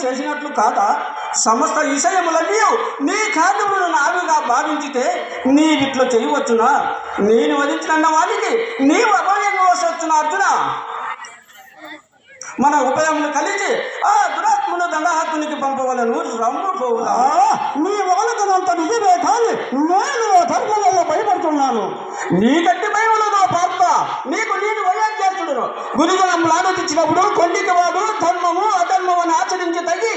చేసినట్లు కాదా? సమస్త విషయములన్నీ నీ కార్యములను నావిగా భావించితే నీవిట్లో చేయవచ్చునా? నేను వధించిన వారికి నీవు అభయంగా వస్తున్నా అర్జున. మన ఉభయములు కలిసి ఆ దురాత్మను దండహాతునికి పంపవలను. రమ్ము పోవులా. నీ వాళ్ళకనంత నిజమే, కానీ నేను ధర్మం వల్ల భయపడుతున్నాను. నీకంటే భయములను పార్త, నీకు నేను వయోజ్యేష్ఠుడును. గురుజనములు ఆలోచించినప్పుడు కొండికి వాడు ధర్మము అధర్మము అని ఆచరించి తగ్గి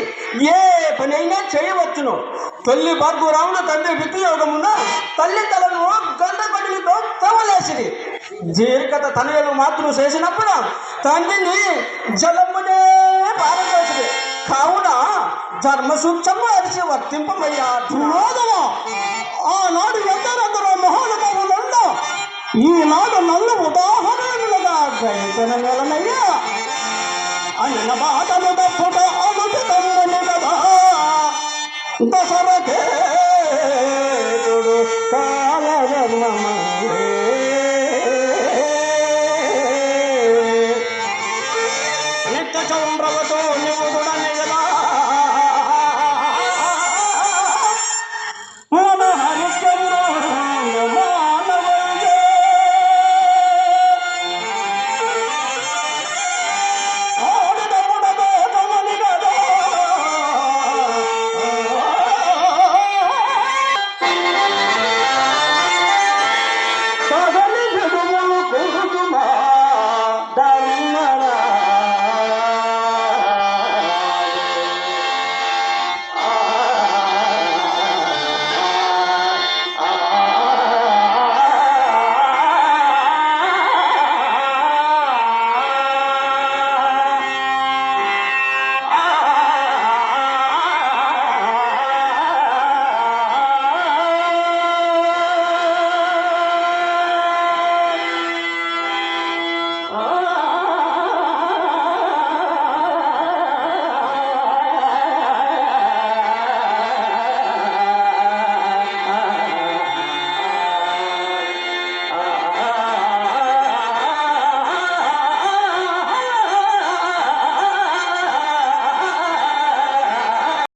ఏ పని అయినా చేయవచ్చును. తల్లి భార్గవరాముడు తండ్రి విద్యోగమున తల్లి తలను గంధపడితో తవలేసిరి. జీర్ఘత తనయులు మాత్రం చేసినప్పుడు తండ్రిని జలమునే పారవేసిరి. కావున ధర్మ సూక్ష్మము అరిచి వర్తింపమయ్యా. ఆనాడు ఎందరెందరో మహానుభావులలో ఈనాడు నన్ను ఉదాహరణలుగా గ్రహించిన నెలనయ్యా. అయిన మాటలు తప్పుట అనుచితముని కదా దశరథే